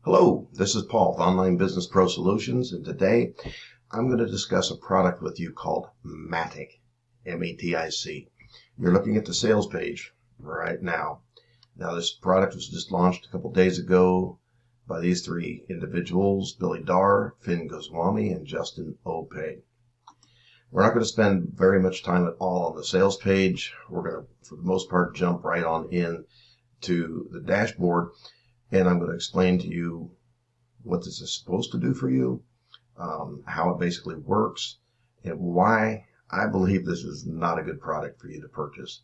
Hello, this is Paul with Online Business Pro Solutions, and today I'm going to discuss a product with you called Matic, M-A-T-I-C. You're looking at the sales page right now. Now, this product was just launched a couple days ago by these three individuals, Billy Dar, Finn Goswami, and Justin Opay. We're not going to spend very much time at all on the sales page. We're going to, for the most part, jump right on in to the dashboard. And I'm going to explain to you what this is supposed to do for you, how it basically works, and why I believe this is not a good product for you to purchase.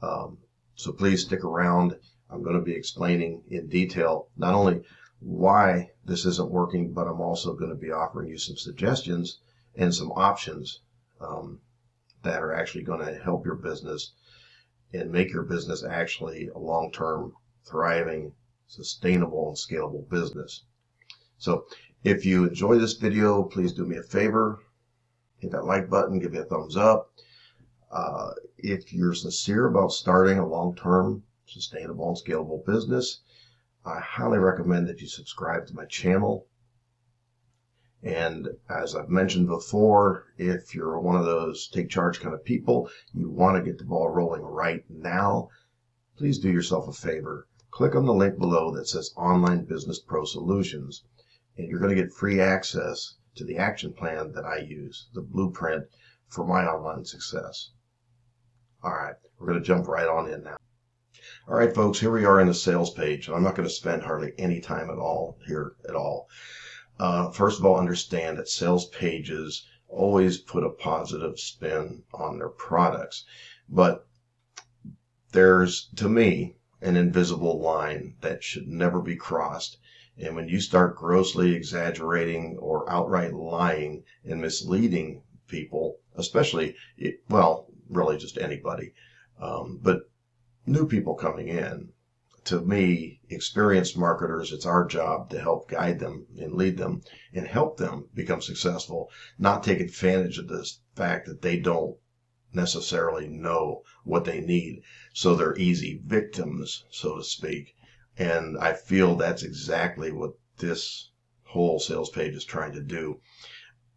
So please stick around. I'm going to be explaining in detail not only why this isn't working, but I'm also going to be offering you some suggestions and some options that are actually going to help your business and make your business actually a long-term, thriving, sustainable and scalable business. So if you enjoy this video, please do me a favor, hit that like button, give me a thumbs up. If you're sincere about starting a long-term, sustainable and scalable business, I highly recommend that you subscribe to my channel. And as I've mentioned before, if you're one of those take charge kind of people, you want to get the ball rolling right now, please do yourself a favor. Click on the link below that says Online Business Pro Solutions, and you're going to get free access to the action plan that I use, the blueprint for my online success. All right, we're going to jump right on in now. All right, folks, here we are in the sales page, and I'm not going to spend hardly any time at all here at all. First of all, understand that sales pages always put a positive spin on their products, but there's, to me, an invisible line that should never be crossed. And when you start grossly exaggerating or outright lying and misleading people, especially, well, really just anybody, but new people coming in, to me, experienced marketers, it's our job to help guide them and lead them and help them become successful, not take advantage of this fact that they don't necessarily know what they need, so they're easy victims, so to speak. And I feel that's exactly what this whole sales page is trying to do.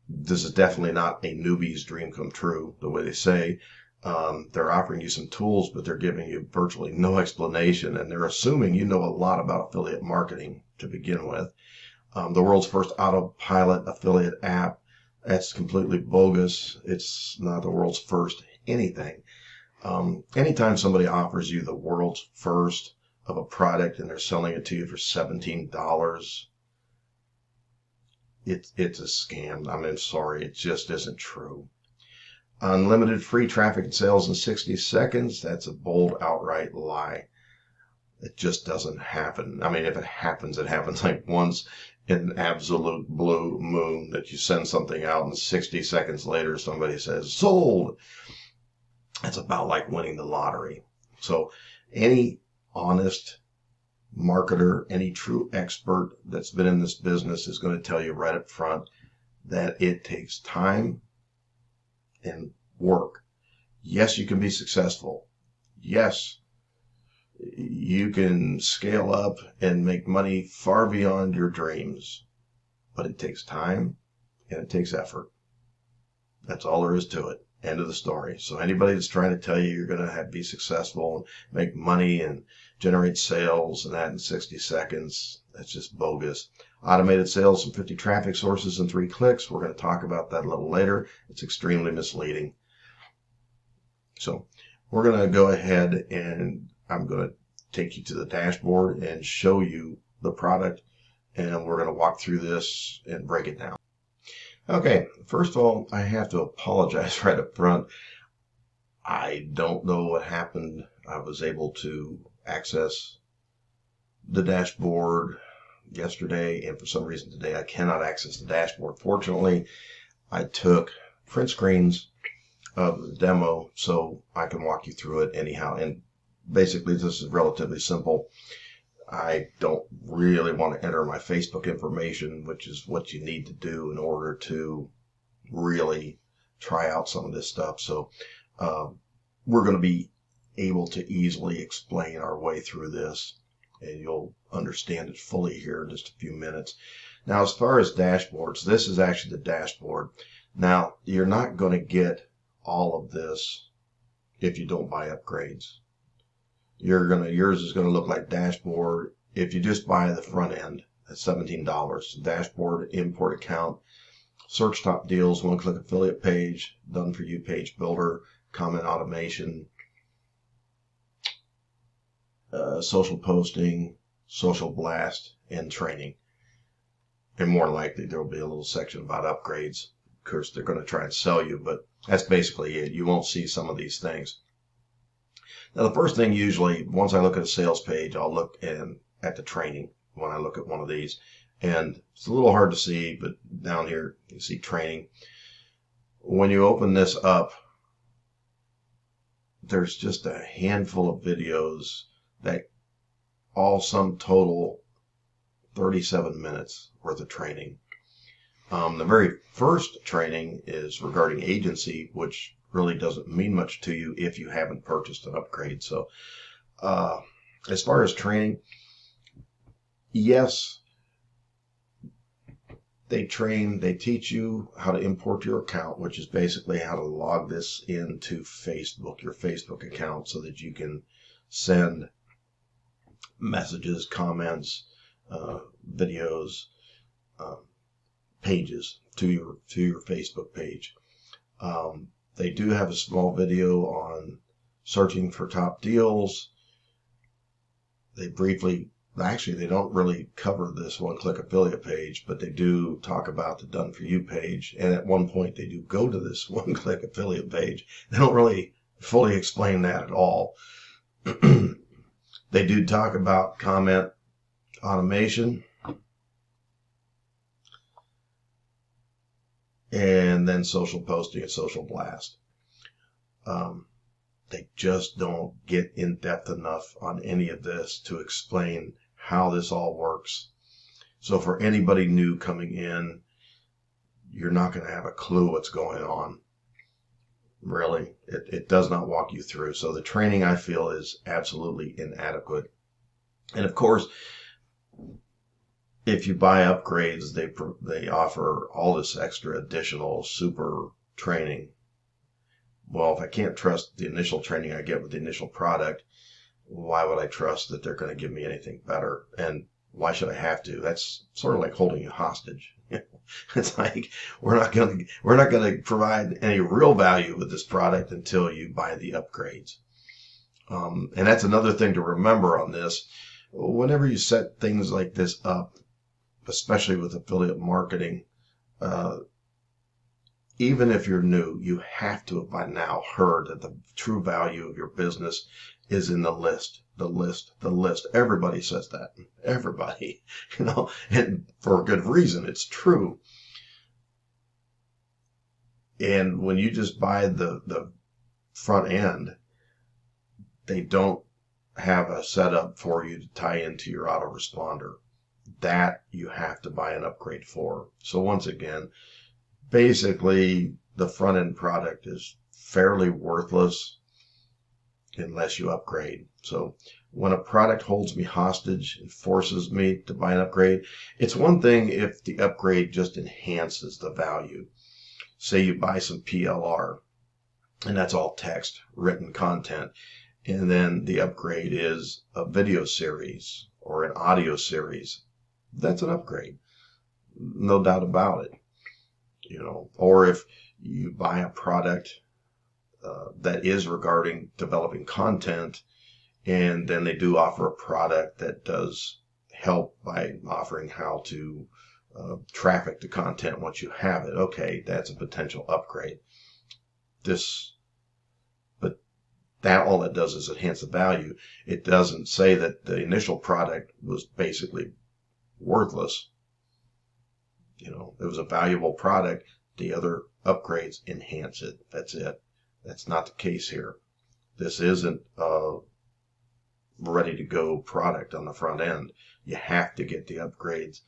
This is definitely not a newbie's dream come true, the way they say. They're offering you some tools, but they're giving you virtually no explanation, and they're assuming you know a lot about affiliate marketing to begin with. The world's first autopilot affiliate app, that's completely bogus. It's not the world's first anything. Anytime somebody offers you the world's first of a product and they're selling it to you for $17, it's a scam. I mean, sorry, it just isn't true. Unlimited free traffic and sales in 60 seconds, that's a bold, outright lie. It just doesn't happen. I mean, if it happens like once in an absolute blue moon that you send something out and 60 seconds later somebody says, sold. It's about like winning the lottery. So any honest marketer, any true expert that's been in this business is going to tell you right up front that it takes time and work. Yes, you can be successful. Yes, you can scale up and make money far beyond your dreams, but it takes time and it takes effort. That's all there is to it. End of the story. So anybody that's trying to tell you you're going to be successful and make money and generate sales and that in 60 seconds, that's just bogus. Automated sales from 50 traffic sources in 3 clicks. We're going to talk about that a little later. It's extremely misleading. So we're going to go ahead and I'm going to take you to the dashboard and show you the product, and we're going to walk through this and break it down. Okay, first of all, I have to apologize right up front. I don't know what happened. I was able to access the dashboard yesterday, and for some reason today I cannot access the dashboard. Fortunately, I took print screens of the demo so I can walk you through it anyhow. And basically this is relatively simple. I don't really want to enter my Facebook information, which is what you need to do in order to really try out some of this stuff. So we're going to be able to easily explain our way through this. and you'll understand it fully here in just a few minutes. Now, as far as dashboards, this is actually the dashboard. Now, you're not going to get all of this if you don't buy upgrades. Yours is going to look like dashboard if you just buy the front end at $17. Dashboard, import account, search top deals, one-click affiliate page, done for you page builder, comment automation, social posting, social blast, and training. And more likely there will be a little section about upgrades. Of course, they're going to try and sell you, but that's basically it. You won't see some of these things. Now, the first thing usually, once I look at a sales page, I'll look at the training when I look at one of these. And it's a little hard to see, but down here you see training. When you open this up, there's just a handful of videos that all sum total 37 minutes worth of training. The very first training is regarding agency, which really doesn't mean much to you if you haven't purchased an upgrade. So as far as training, yes, they teach you how to import your account, which is basically how to log this into Facebook, your Facebook account, so that you can send messages, comments, videos, pages to your Facebook page. They do have a small video on searching for top deals. They don't really cover this one-click affiliate page, but they do talk about the done for you page. And at one point they do go to this one-click affiliate page. They don't really fully explain that at all. They do talk about comment automation, and then social posting and social blast. They just don't get in depth enough on any of this to explain how this all works. So for anybody new coming in, you're not going to have a clue what's going on. Really, it does not walk you through. So the training, I feel, is absolutely inadequate. And of course, if you buy upgrades, they offer all this extra additional super training. Well, if I can't trust the initial training I get with the initial product, why would I trust that they're going to give me anything better? And why should I have to? That's sort of like holding you hostage. It's like we're not going to provide any real value with this product until you buy the upgrades. And that's another thing to remember on this. Whenever you set things like this up, especially with affiliate marketing, even if you're new, you have to have by now heard that the true value of your business is in the list. Everybody says that. Everybody, and for a good reason. It's true. And when you just buy the front end, they don't have a setup for you to tie into your autoresponder. That you have to buy an upgrade for. So once again, basically the front end product is fairly worthless unless you upgrade. So when a product holds me hostage and forces me to buy an upgrade, it's one thing if the upgrade just enhances the value. Say you buy some PLR, and that's all text, written content, and then the upgrade is a video series or an audio series. That's an upgrade, no doubt about it. Or if you buy a product that is regarding developing content, and then they do offer a product that does help by offering how to traffic the content once you have it. Okay, that's a potential upgrade. But that all it does is enhance the value. It doesn't say that the initial product was basically worthless. It was a valuable product. The other upgrades enhance it. That's it. That's not the case here. This isn't a ready to go product on the front end. You have to get the upgrades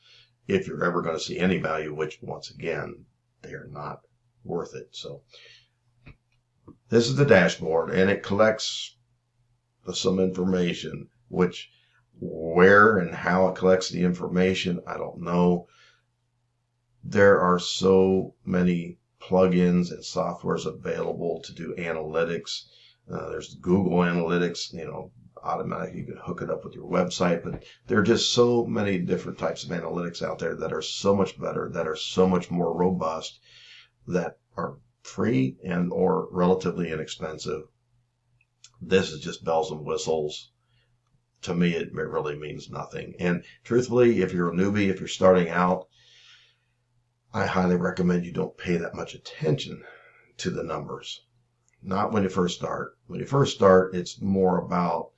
if you're ever going to see any value, which once again, they are not worth it. So this is the dashboard, and it collects some information, which Where and how it collects the information, I don't know. There are so many plugins and softwares available to do analytics. There's Google Analytics, automatically you can hook it up with your website, but there are just so many different types of analytics out there that are so much better, that are so much more robust, that are free and or relatively inexpensive. This is just bells and whistles. To me, it really means nothing. And truthfully, if you're a newbie, if you're starting out, I highly recommend you don't pay that much attention to the numbers. Not when you first start. When you first start, it's more about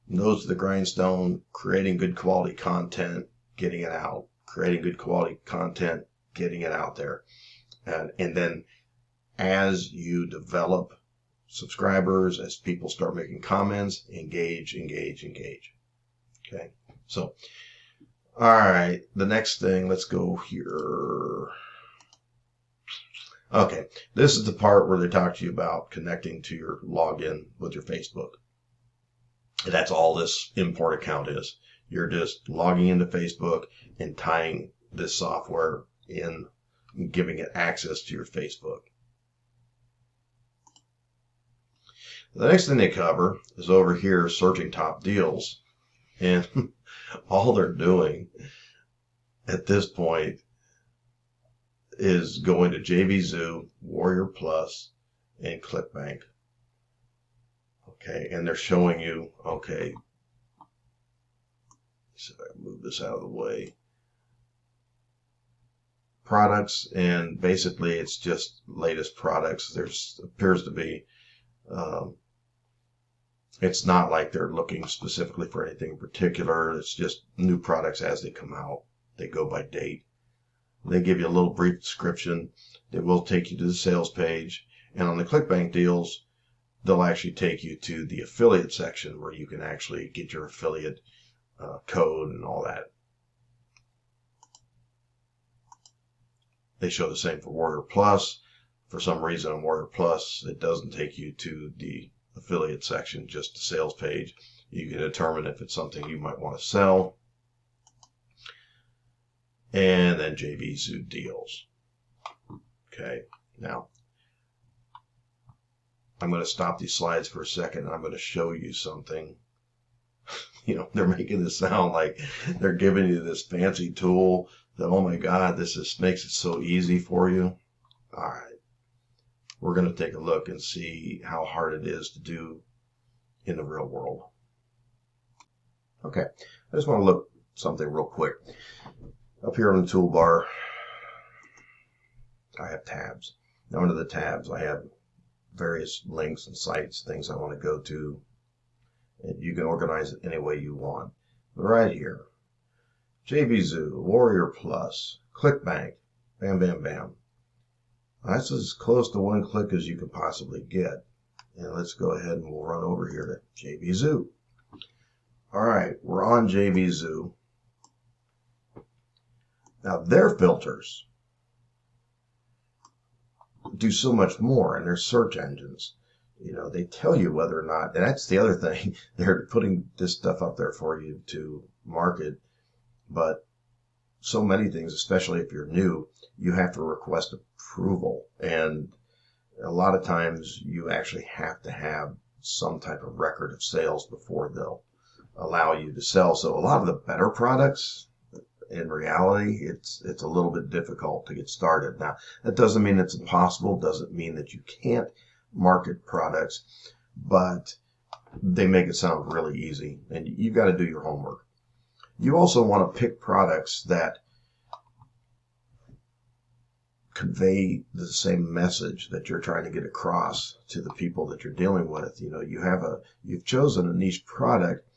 nose to the grindstone, creating good quality content, getting it out, creating good quality content, getting it out there. And then as you develop subscribers, as people start making comments, engage. Okay. So, all right. The next thing, let's go here. Okay. This is the part where they talk to you about connecting to your login with your Facebook. That's all this import account is. You're just logging into Facebook and tying this software in, giving it access to your Facebook. The next thing they cover is over here, searching top deals. And all they're doing at this point is going to JVZoo, Warrior Plus, and ClickBank. Okay, and they're showing you, okay, so I move this out of the way. Products, and basically it's just latest products. There's appears to be, it's not like they're looking specifically for anything in particular. It's just new products as they come out. They go by date. They give you a little brief description. They will take you to the sales page. And on the ClickBank deals, they'll actually take you to the affiliate section where you can actually get your affiliate code and all that. They show the same for Warrior Plus. For some reason on Warrior Plus, it doesn't take you to the affiliate section, just the sales page. You can determine if it's something you might want to sell. And then JVZoo deals. Okay, now I'm going to stop these slides for a second and I'm going to show you something. They're making this sound like they're giving you this fancy tool that, oh my God, this just makes it so easy for you. All right. We're going to take a look and see how hard it is to do in the real world. Okay, I just want to look something real quick. Up here on the toolbar, I have tabs. Now under the tabs, I have various links and sites, things I want to go to. And you can organize it any way you want. But right here, JVZoo, Warrior Plus, ClickBank, bam, bam, bam. That's as close to one click as you can possibly get. And let's go ahead and we'll run over here to JVZoo. All right, we're on JVZoo. Now their filters do so much more in their search engines. They tell you whether or not, and that's the other thing, they're putting this stuff up there for you to market, but so many things, especially if you're new, you have to request approval. And a lot of times you actually have to have some type of record of sales before they'll allow you to sell. So a lot of the better products, in reality, it's a little bit difficult to get started. Now, that doesn't mean it's impossible, doesn't mean that you can't market products, but they make it sound really easy, and you've got to do your homework. You also want to pick products that convey the same message that you're trying to get across to the people that you're dealing with. You've chosen a niche product,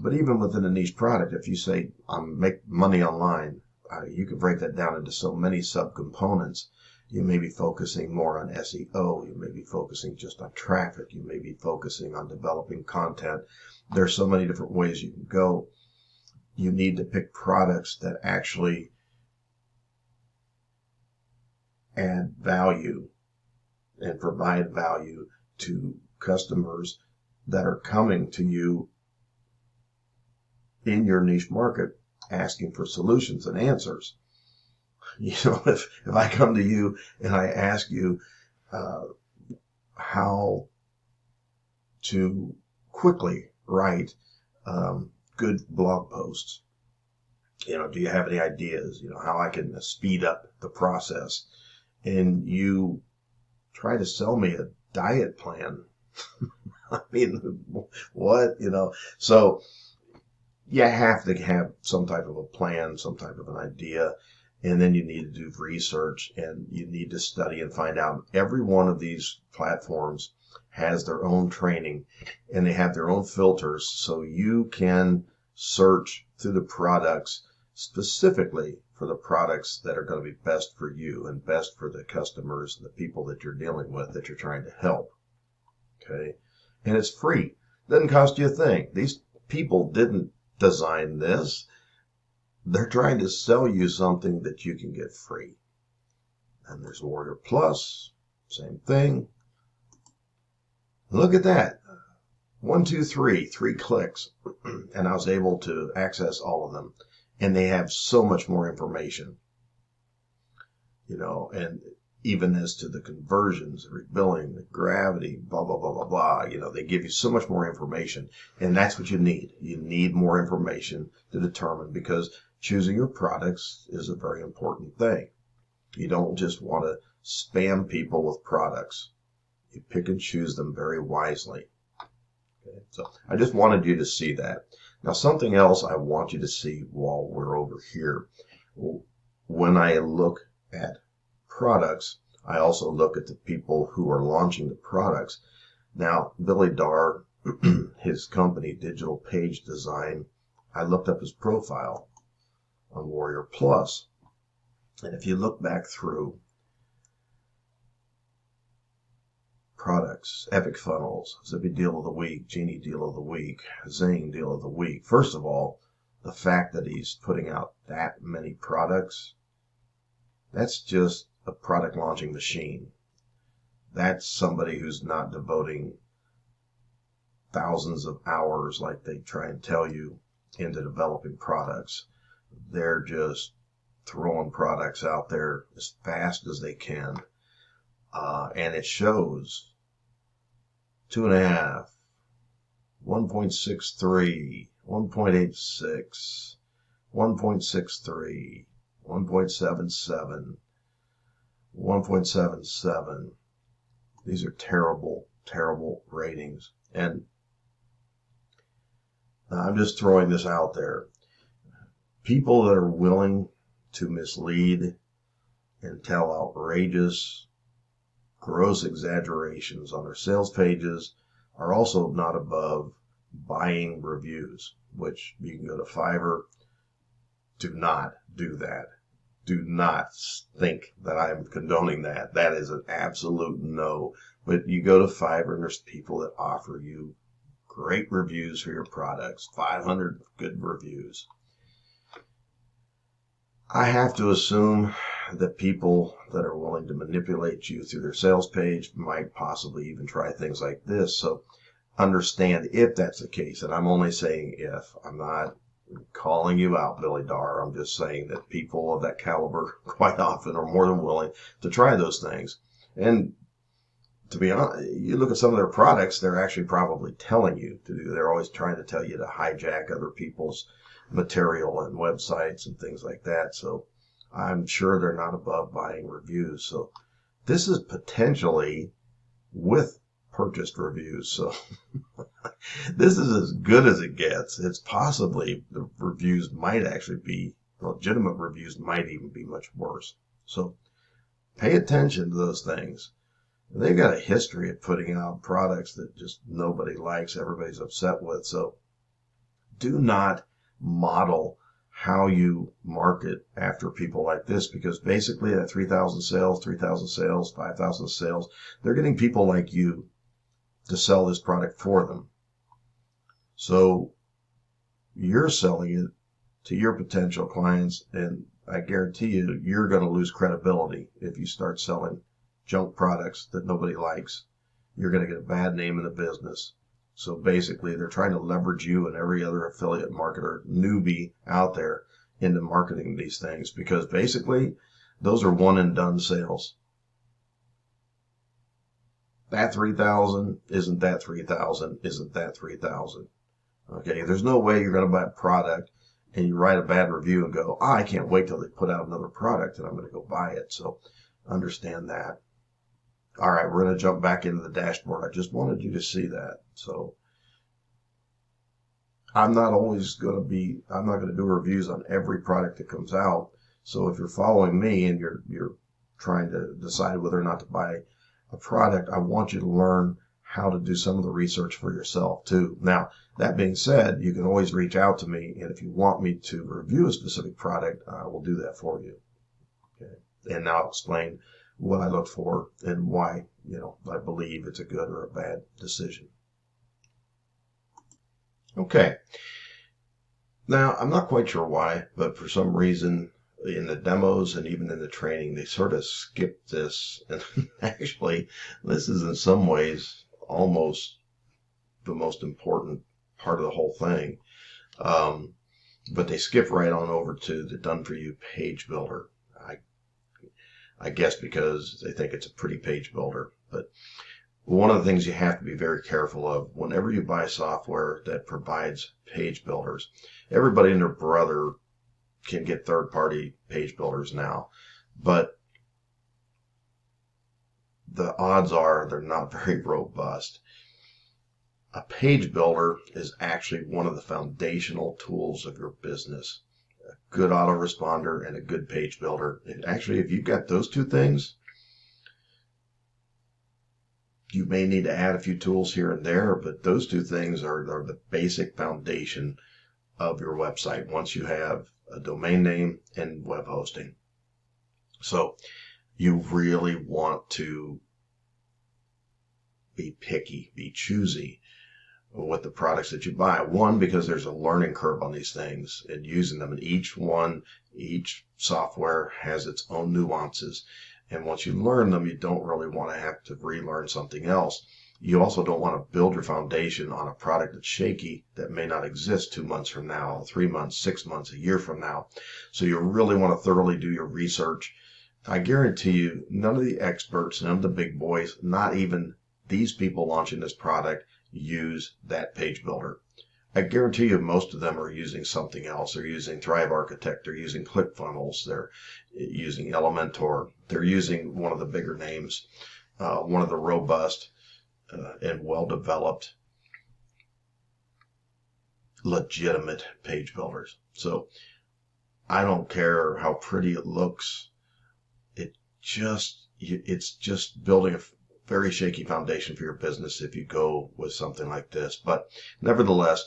but even within a niche product, if you say make money online, you can break that down into so many subcomponents. You may be focusing more on SEO. You may be focusing just on traffic. You may be focusing on developing content. There's so many different ways you can go. You need to pick products that actually add value and provide value to customers that are coming to you in your niche market asking for solutions and answers. If I come to you and I ask you how to quickly write good blog posts, do you have any ideas, how I can speed up the process? And you try to sell me a diet plan. I mean, what, So you have to have some type of a plan, some type of an idea, and then you need to do research and you need to study and find out. Every one of these platforms has their own training and they have their own filters, so you can search through the products specifically for the products that are going to be best for you and best for the customers and the people that you're dealing with, that you're trying to help. Okay? And it's free. Doesn't cost you a thing. These people didn't design this. They're trying to sell you something that you can get free. And there's Warrior Plus, same thing. Look at that. 1, 2, 3 clicks. And I was able to access all of them. And they have so much more information. And even as to the conversions, the rebilling, the gravity, blah, blah, blah, blah, blah. They give you so much more information. And that's what you need. You need more information to determine, because choosing your products is a very important thing. You don't just want to spam people with products. You pick and choose them very wisely. Okay? So I just wanted you to see that. Now, something else I want you to see while we're over here. When I look at products, I also look at the people who are launching the products. Now, Billy Darr, his company, Digital Page Design, I looked up his profile on Warrior Plus. And if you look back through products, Epic Funnels, Zippy Deal of the Week, Genie Deal of the Week, Zing Deal of the Week. First of all, the fact that he's putting out that many products, that's just a product launching machine. That's somebody who's not devoting thousands of hours like they try and tell you into developing products. They're just throwing products out there as fast as they can. And it shows 2.5, 1.63, 1.86, 1.63, 1.77, 1.77. These are terrible, terrible ratings. And I'm just throwing this out there. People that are willing to mislead and tell outrageous, gross exaggerations on their sales pages are also not above buying reviews, which you can go to Fiverr. Do not do that. Do not think that I'm condoning that. That is an absolute no. But you go to Fiverr and there's people that offer you great reviews for your products, 500 good reviews. I have to assume that people that are willing to manipulate you through their sales page might possibly even try things like this. So understand if that's the case. And I'm only saying if. I'm not calling you out, Billy Darr. I'm just saying that people of that caliber quite often are more than willing to try those things. And to be honest, you look at some of their products, they're actually probably telling you to do. They're always trying to tell you to hijack other people's material and websites and things like that. So I'm sure they're not above buying reviews. So this is potentially with purchased reviews. So this is as good as it gets. It's possibly the reviews might actually be, legitimate reviews might even be much worse. So pay attention to those things. They've got a history of putting out products that just nobody likes, everybody's upset with. So do not model how you market after people like this, because basically at 3,000 sales, 3,000 sales, 5,000 sales, they're getting people like you to sell this product for them. So you're selling it to your potential clients, and I guarantee you, you're going to lose credibility if you start selling junk products that nobody likes. You're going to get a bad name in the business. So basically, they're trying to leverage you and every other affiliate marketer newbie out there into marketing these things, because basically those are one and done sales. That 3,000 isn't that 3,000 isn't that 3,000. Okay, there's no way you're going to buy a product and you write a bad review and go, I can't wait till they put out another product and I'm going to go buy it. So understand that. All right, we're going to jump back into the dashboard. I just wanted you to see that. So I'm not going to do reviews on every product that comes out. So if you're following me and you're trying to decide whether or not to buy a product, I want you to learn how to do some of the research for yourself too. Now, that being said, you can always reach out to me, and if you want me to review a specific product, I will do that for you. Okay. And now I'll explain what I look for and why, I believe it's a good or a bad decision. Okay. Now, I'm not quite sure why, but for some reason in the demos and even in the training, they sort of skip this. And actually, this is in some ways almost the most important part of the whole thing. But they skip right on over to the Done For You page builder. I guess because they think it's a pretty page builder. But one of the things you have to be very careful of whenever you buy software that provides page builders, everybody and their brother can get third-party page builders now, but the odds are they're not very robust. A page builder is actually one of the foundational tools of your business. A good autoresponder and a good page builder. And actually, if you've got those two things, you may need to add a few tools here and there, but those two things are the basic foundation of your website once you have a domain name and web hosting. So you really want to be picky, be choosy with the products that you buy. One, because there's a learning curve on these things and using them, and each software has its own nuances. And once you learn them, you don't really want to have to relearn something else. You also don't want to build your foundation on a product that's shaky that may not exist 2 months from now, 3 months, 6 months, a year from now. So you really want to thoroughly do your research. I guarantee you, none of the experts, none of the big boys, not even these people launching this product, use that page builder. I guarantee you most of them are using something else. They're using Thrive Architect, they're using ClickFunnels, they're using Elementor, they're using one of the bigger names, one of the robust and well-developed legitimate page builders. So I don't care how pretty it looks. It's just building a very shaky foundation for your business if you go with something like this. But nevertheless,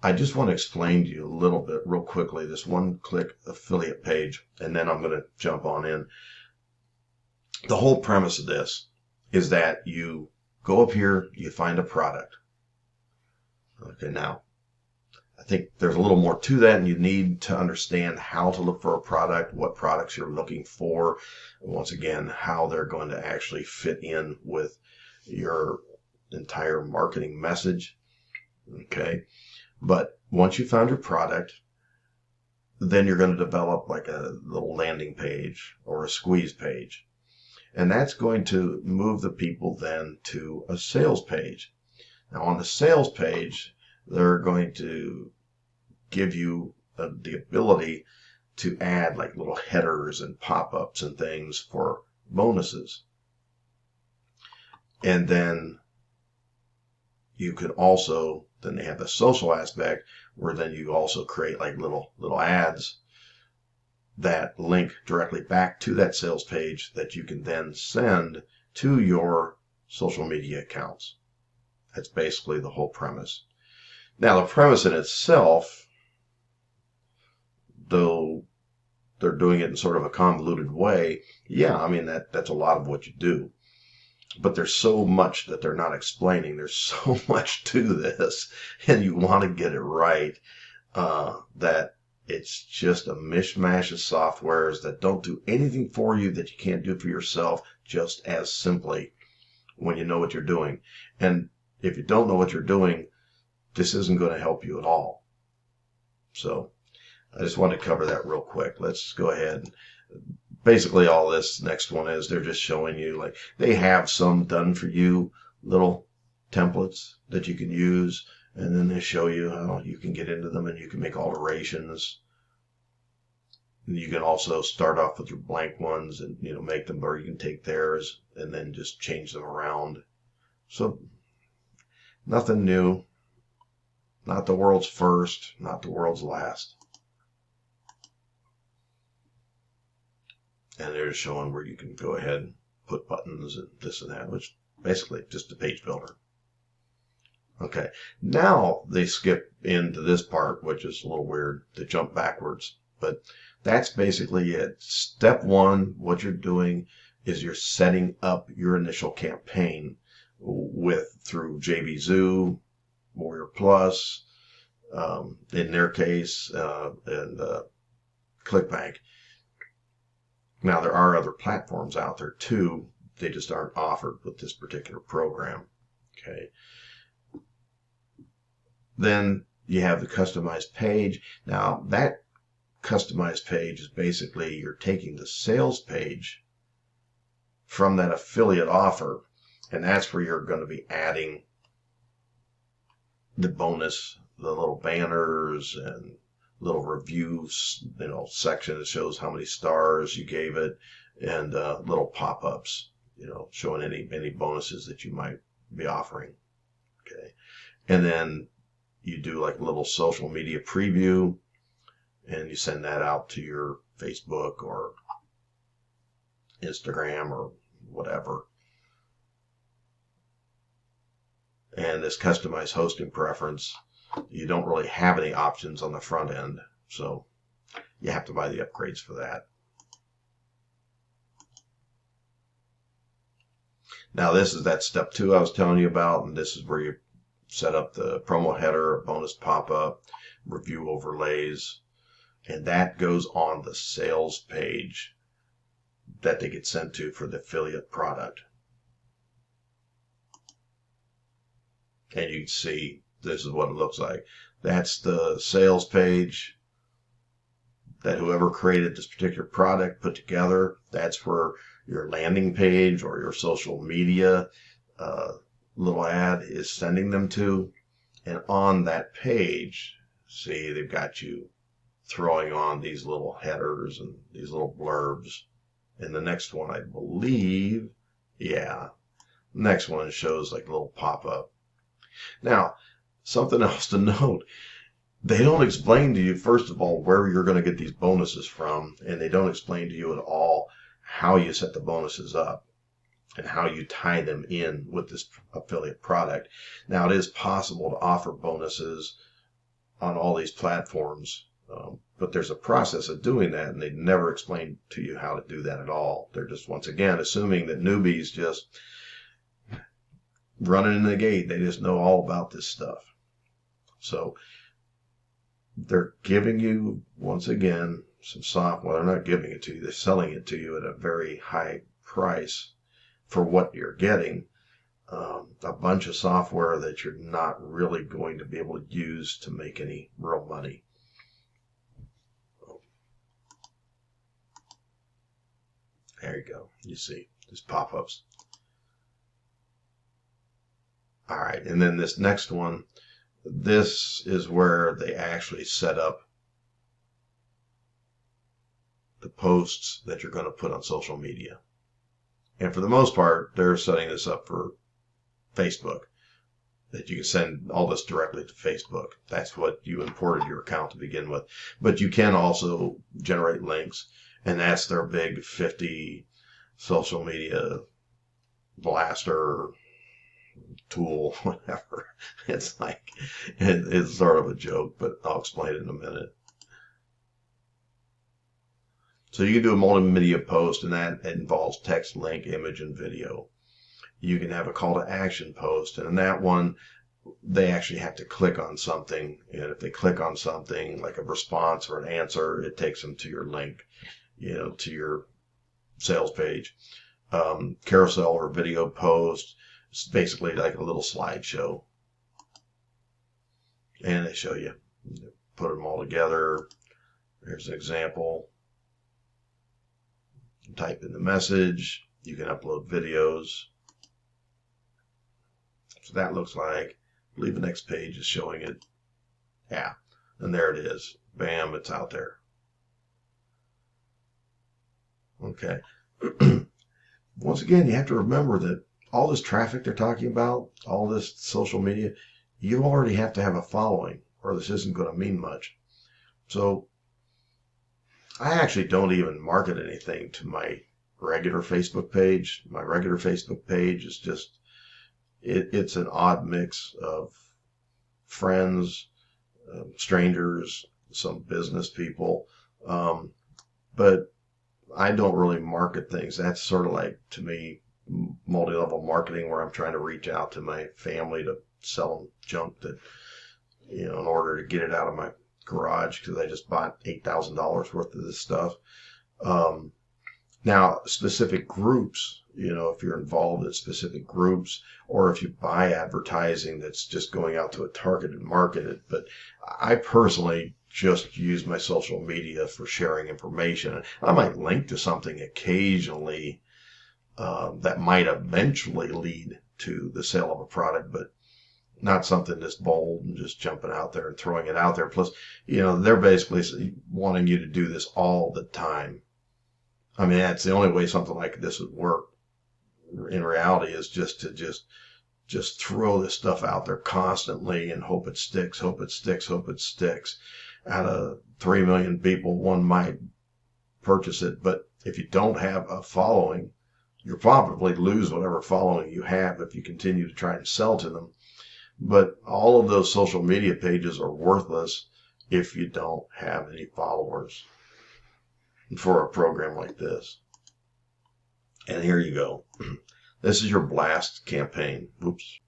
I just want to explain to you a little bit real quickly this one-click affiliate page, and then I'm going to jump on in. The whole premise of this is that you go up here, you find a product. Okay, now, I think there's a little more to that, and you need to understand how to look for a product, what products you're looking for, and once again, how they're going to actually fit in with your entire marketing message. Okay, but once you found your product, then you're going to develop like a little landing page or a squeeze page. And that's going to move the people then to a sales page. Now on the sales page, they're going to give you the ability to add like little headers and pop-ups and things for bonuses. And then you could also, then they have the social aspect where then you also create like little ads that link directly back to that sales page that you can then send to your social media accounts. That's basically the whole premise. Now, the premise in itself, though they're doing it in sort of a convoluted way, yeah, I mean, that's a lot of what you do. But there's so much that they're not explaining. There's so much to this, and you want to get it right, that it's just a mishmash of softwares that don't do anything for you that you can't do for yourself just as simply when you know what you're doing. And if you don't know what you're doing, this isn't going to help you at all. So I just wanted to cover that real quick. Let's go ahead. Basically, all this next one is they're just showing you, like, they have some done for you little templates that you can use, and then they show you how you can get into them and you can make alterations. And you can also start off with your blank ones and, make them, or you can take theirs and then just change them around. So nothing new, not the world's first, not the world's last. And they're showing where you can go ahead and put buttons and this and that, which basically just a page builder. Okay, now they skip into this part, which is a little weird to jump backwards, but that's basically it. Step one, what you're doing is you're setting up your initial campaign through JVZoo, Warrior Plus, in their case, and ClickBank. Now, there are other platforms out there too. They just aren't offered with this particular program. Okay. Then you have the customized page. Now, that customized page is basically you're taking the sales page from that affiliate offer, and that's where you're going to be adding the bonus, the little banners and little reviews, section that shows how many stars you gave it, and little pop-ups, showing any bonuses that you might be offering. Okay, and then you do like a little social media preview, and you send that out to your Facebook or Instagram or whatever. And this customized hosting preference, you don't really have any options on the front end, so you have to buy the upgrades for that. Now, this is that step 2 I was telling you about, and this is where you set up the promo header, bonus pop-up, review overlays, and that goes on the sales page that they get sent to for the affiliate product. And you can see this is what it looks like. That's the sales page that whoever created this particular product put together. That's where your landing page or your social media little ad is sending them to. And on that page, see, they've got you throwing on these little headers and these little blurbs. And the next one, I believe, next one shows like a little pop-up. Now, something else to note, they don't explain to you, first of all, where you're going to get these bonuses from, and they don't explain to you at all how you set the bonuses up and how you tie them in with this affiliate product. Now, it is possible to offer bonuses on all these platforms, but there's a process of doing that, and they never explain to you how to do that at all. They're just, once again, assuming that newbies just running in the gate, they just know all about this stuff. So they're giving you, once again, some software. They're not giving it to you. They're selling it to you at a very high price for what you're getting. A bunch of software that you're not really going to be able to use to make any real money. There you go. You see, just pop-ups. All right, and then this next one, this is where they actually set up the posts that you're going to put on social media. And for the most part, they're setting this up for Facebook, that you can send all this directly to Facebook. That's what you imported your account to begin with. But you can also generate links, and that's their big 50 social media blaster tool, whatever. It's like, it's sort of a joke, but I'll explain it in a minute. So you can do a multimedia post, and that involves text, link, image, and video. You can have a call to action post, and in that one, they actually have to click on something. And if they click on something like a response or an answer, it takes them to your link, to your sales page. Carousel or video post. It's basically like a little slideshow. And they show you, put them all together. Here's an example. Type in the message. You can upload videos. So that looks like, I believe the next page is showing it. Yeah, and there it is. Bam, it's out there. Okay. Once again, you have to remember that all this traffic they're talking about, all this social media, you already have to have a following, or this isn't going to mean much. So I actually don't even market anything to my regular Facebook page. My regular Facebook page is just, it's an odd mix of friends, strangers, some business people, but I don't really market things. That's sort of like, to me, multi-level marketing, where I'm trying to reach out to my family to sell them junk that, in order to get it out of my garage, because I just bought $8,000 worth of this stuff. Now, specific groups, if you're involved in specific groups, or if you buy advertising that's just going out to a targeted market. But I personally just use my social media for sharing information. I might link to something occasionally that might eventually lead to the sale of a product, but not something that's bold and just jumping out there and throwing it out there. Plus, they're basically wanting you to do this all the time. I mean, that's the only way something like this would work in reality, is just to just throw this stuff out there constantly and hope it sticks, hope it sticks, hope it sticks. Out of 3 million people, one might purchase it. But if you don't have a following, you'll probably lose whatever following you have if you continue to try and sell to them. But all of those social media pages are worthless if you don't have any followers for a program like this. And here you go. This is your blast campaign. Oops.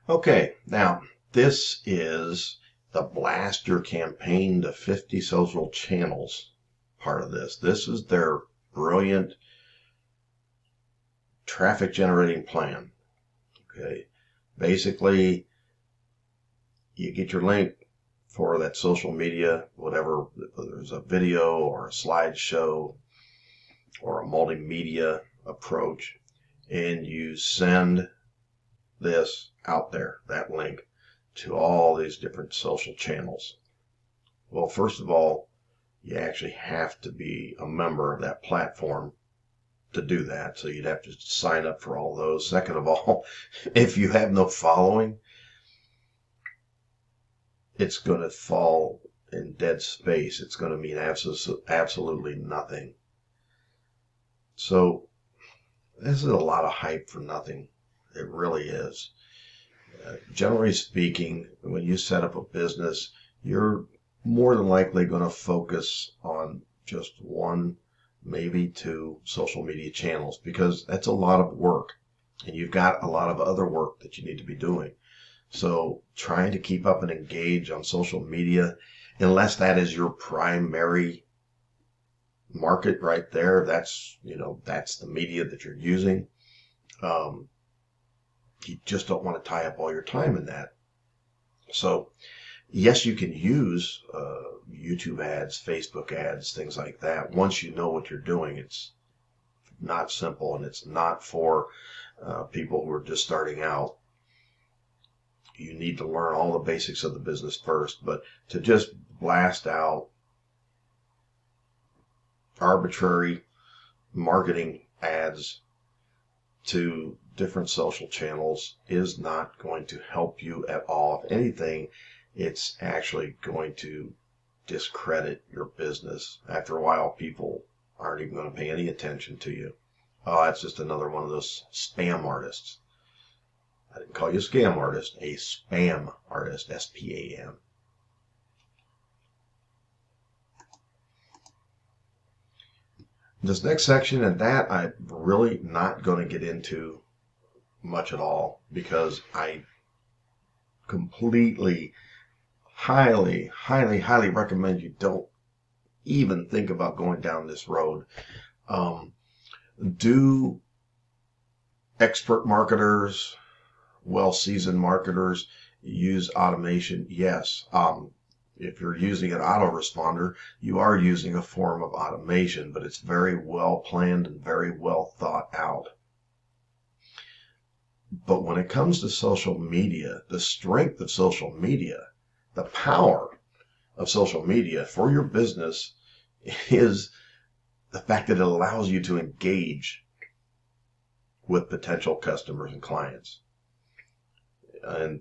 Okay, now this is the blast your campaign to 50 social channels part of this. This is their brilliant traffic generating plan. Okay, basically you get your link for that social media, whatever, whether it's a video or a slideshow or a multimedia approach, and you send this out there, that link, to all these different social channels. Well, first of all, you actually have to be a member of that platform to do that. So you'd have to sign up for all those. Second of all, if you have no following, it's going to fall in dead space. It's going to mean absolutely nothing. So this is a lot of hype for nothing. It really is. Generally speaking, when you set up a business, you're more than likely going to focus on just one, maybe two social media channels, because that's a lot of work, and you've got a lot of other work that you need to be doing. So trying to keep up and engage on social media, unless that is your primary market right there, that's the media that you're using. You just don't want to tie up all your time in that. So yes, you can use YouTube ads, Facebook ads, things like that. Once you know what you're doing, it's not simple, and it's not for people who are just starting out. You need to learn all the basics of the business first, but to just blast out arbitrary marketing ads to different social channels is not going to help you at all. If anything, it's actually going to discredit your business. After a while, people aren't even going to pay any attention to you. Oh, that's just another one of those spam artists. I didn't call you a scam artist, a spam artist, S-P-A-M. This next section, and that I'm really not going to get into much at all, because I completely, highly recommend you don't even think about going down this road. Do expert marketers, well-seasoned marketers use automation. Yes. If you're using an autoresponder, you are using a form of automation, but it's very well planned and very well thought out. But when it comes to social media, the strength of social media, the power of social media for your business is the fact that it allows you to engage with potential customers and clients. And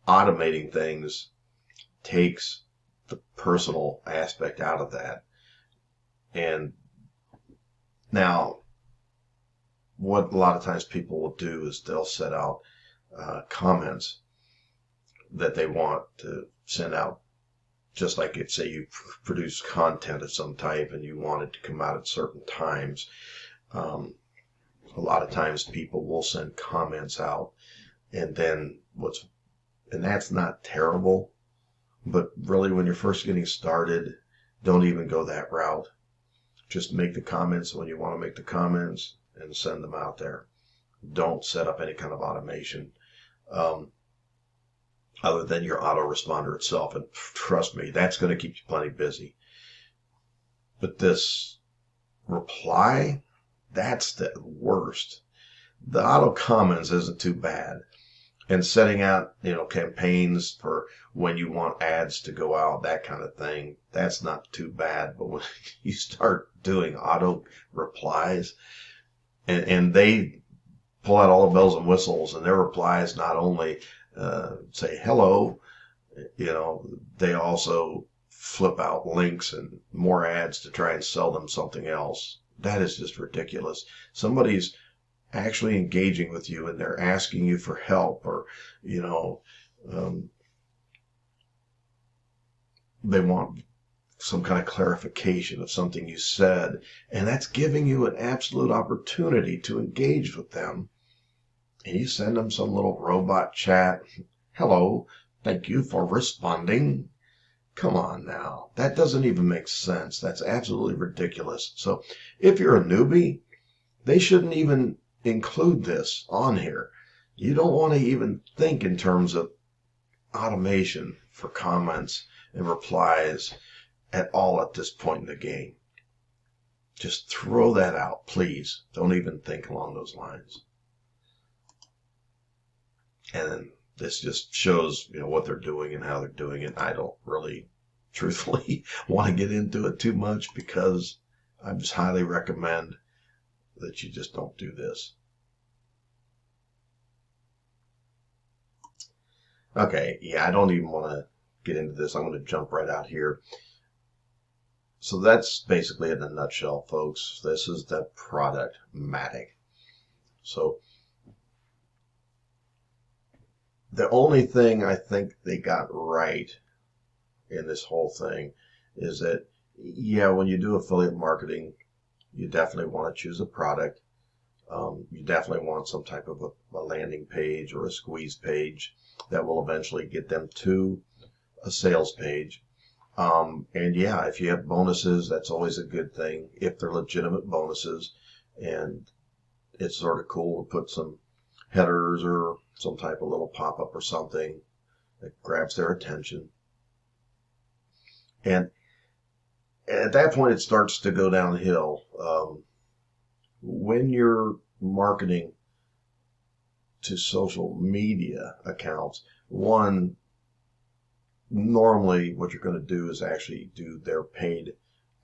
automating things takes the personal aspect out of that. And now, what a lot of times people will do is they'll set out comments that they want to send out, just like if, say, you produce content of some type and you want it to come out at certain times. A lot of times people will send comments out, and then and that's not terrible, but really when you're first getting started, don't even go that route. Just make the comments when you want to make the comments and send them out there. Don't set up any kind of automation other than your autoresponder itself. And trust me, that's going to keep you plenty busy. But this reply, that's the worst. The auto comments isn't too bad. And setting out, campaigns for when you want ads to go out, that kind of thing, that's not too bad. But when you start doing auto replies, and they pull out all the bells and whistles, and their replies not only say hello, they also flip out links and more ads to try and sell them something else. That is just ridiculous. Somebody's actually engaging with you and they're asking you for help, or they want some kind of clarification of something you said, and that's giving you an absolute opportunity to engage with them, and you send them some little robot chat. Hello, thank you for responding. Come on now, that doesn't even make sense. That's absolutely ridiculous. So if you're a newbie, they shouldn't even include this on here. You don't want to even think in terms of automation for comments and replies at all at this point in the game. Just throw that out, please. Don't even think along those lines. And this just shows, what they're doing and how they're doing it. I don't really, truthfully, want to get into it too much, because I just highly recommend that you just don't do this. Okay, yeah, I don't even want to get into this. I'm going to jump right out here. So that's basically it in a nutshell, folks. This is the product, Matic. So the only thing I think they got right in this whole thing is that, when you do affiliate marketing, you definitely want to choose a product. You definitely want some type of a landing page or a squeeze page that will eventually get them to a sales page. And if you have bonuses, that's always a good thing if they're legitimate bonuses. And it's sort of cool to put some headers or some type of little pop-up or something that grabs their attention. And at that point, it starts to go downhill. When you're marketing to social media accounts, normally what you're going to do is actually do their paid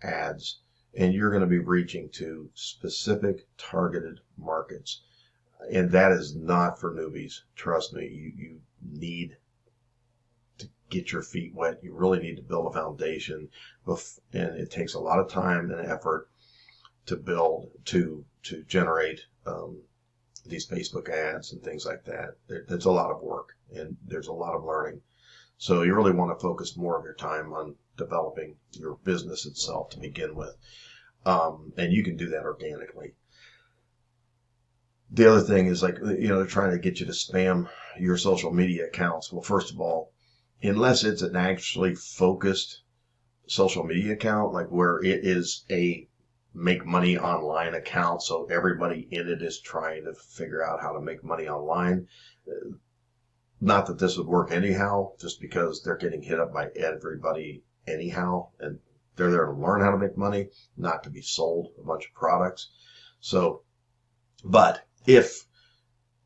ads, and you're going to be reaching to specific targeted markets. And that is not for newbies. Trust me, you need to get your feet wet. You really need to build a foundation, and it takes a lot of time and effort to build, to generate these Facebook ads and things like that. There's a lot of work, and there's a lot of learning. So you really want to focus more of your time on developing your business itself to begin with. And you can do that organically. The other thing is, they're trying to get you to spam your social media accounts. Well, first of all, unless it's an actually focused social media account, like where it is a make money online account, so everybody in it is trying to figure out how to make money online. Not that this would work anyhow, just because they're getting hit up by everybody anyhow, and they're there to learn how to make money, not to be sold a bunch of products. So, but if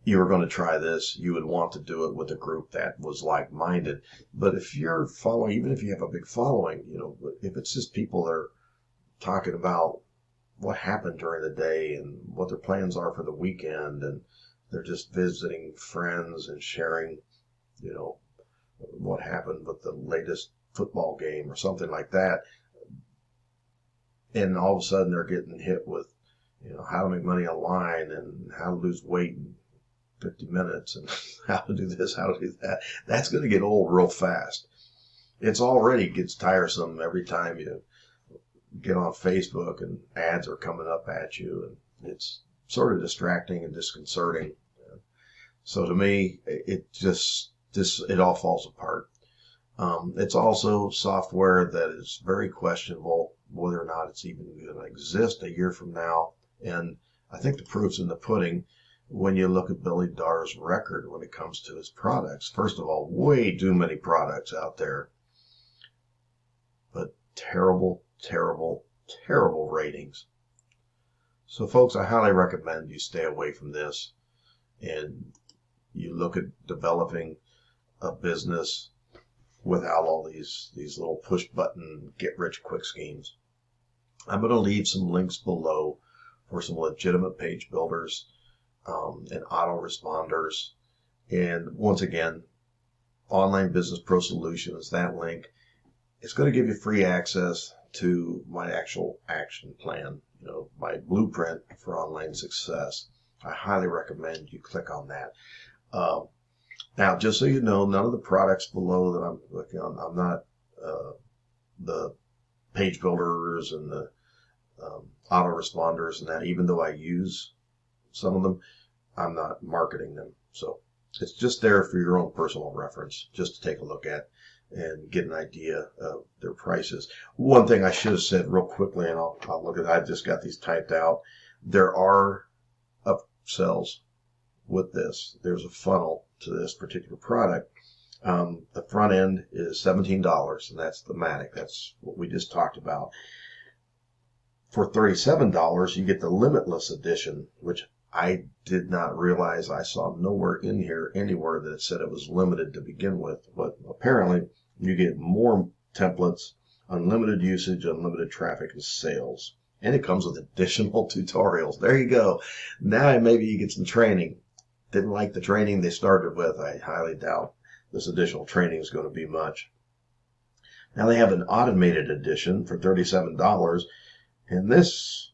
you were going to try this, you would want to do it with a group that was like-minded. But if you're following, even if you have a big following, if it's just people that are talking about what happened during the day and what their plans are for the weekend, and they're just visiting friends and sharing, what happened with the latest football game or something like that, and all of a sudden they're getting hit with, how to make money online and how to lose weight in 50 minutes and how to do this, how to do that. That's going to get old real fast. It's already gets tiresome every time you get on Facebook and ads are coming up at you, and it's sort of distracting and disconcerting. So to me, it all falls apart. It's also software that is very questionable whether or not it's even going to exist a year from now. And I think the proof's in the pudding when you look at Billy Darr's record when it comes to his products. First of all, way too many products out there, but terrible, terrible, terrible ratings. So folks, I highly recommend you stay away from this and you look at developing a business without all these little push button get rich quick schemes. I'm going to leave some links below for some legitimate page builders and autoresponders. And once again, Online Business Pro Solutions, that link, it's going to give you free access to my actual action plan, my blueprint for online success. I highly recommend you click on that. Now, just so you know, none of the products below that I'm looking on, I'm not the page builders and the autoresponders and that, even though I use some of them, I'm not marketing them. So it's just there for your own personal reference, just to take a look at and get an idea of their prices. One thing I should have said real quickly, and I'll look at it, I've just got these typed out. There are upsells with this. There's a funnel to this particular product. The front end is $17, and that's the Matic. That's what we just talked about. For $37, you get the Limitless Edition, which I did not realize. I saw nowhere in here anywhere that it said it was limited to begin with, but apparently you get more templates, unlimited usage, unlimited traffic and sales, and it comes with additional tutorials. There you go. Now maybe you get some training. Didn't like the training they started with. I highly doubt this additional training is going to be much. Now they have an automated edition for $37, and this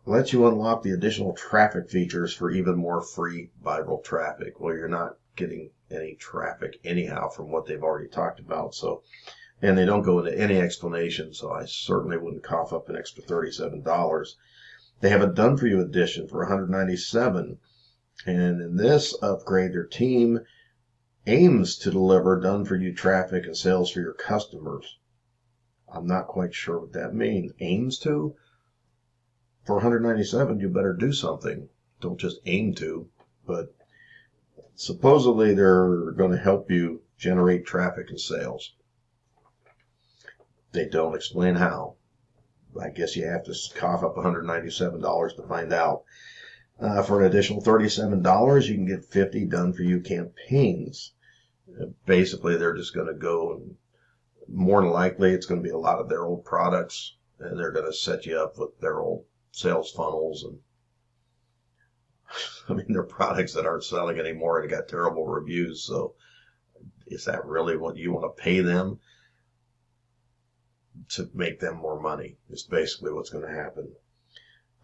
lets you unlock the additional traffic features for even more free viral traffic. Well, you're not getting any traffic anyhow from what they've already talked about. So, and they don't go into any explanation, so I certainly wouldn't cough up an extra $37. They have a done for you edition for $197. And in this upgrade, their team aims to deliver done for you traffic and sales for your customers. I'm not quite sure what that means. Aims to? For $197, you better do something. Don't just aim to. But supposedly they're going to help you generate traffic and sales. They don't explain how. I guess you have to cough up $197 to find out. For an additional $37, you can get 50 done for you campaigns. Basically, they're just going to go, and more than likely, it's going to be a lot of their old products, and they're going to set you up with their old sales funnels. And I mean, they're products that aren't selling anymore and got terrible reviews. So is that really what you want to pay them to make them more money? Is basically what's going to happen.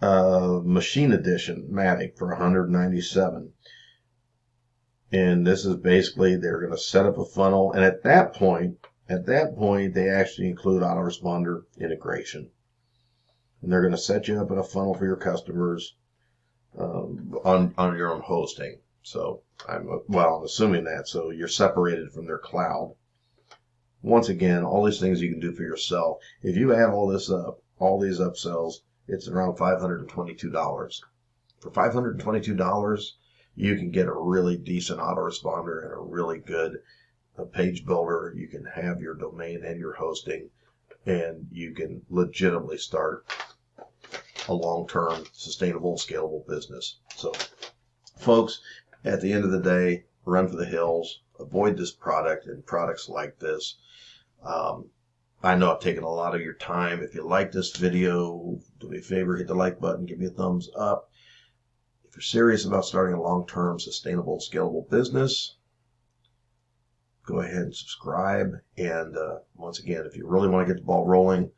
Machine Edition Matic for $197. And this is basically, they're going to set up a funnel. And at that point, they actually include autoresponder integration. And they're going to set you up in a funnel for your customers on your own hosting. So I'm assuming that. So you're separated from their cloud. Once again, all these things you can do for yourself. If you add all this up, all these upsells, It's around $522. For $522, you can get a really decent autoresponder and a really good page builder. You can have your domain and your hosting, and you can legitimately start a long-term, sustainable, scalable business. So, folks, at the end of the day, run for the hills. Avoid this product and products like this. I know I've taken a lot of your time. If you like this video, do me a favor, hit the like button, give me a thumbs up. If you're serious about starting a long-term, sustainable, scalable business, go ahead and subscribe. And once again, if you really want to get the ball rolling,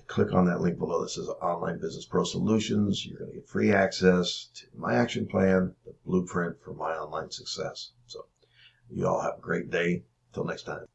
click on that link below that says Online Business Pro Solutions. You're going to get free access to my action plan, the blueprint for my online success. So you all have a great day. Until next time.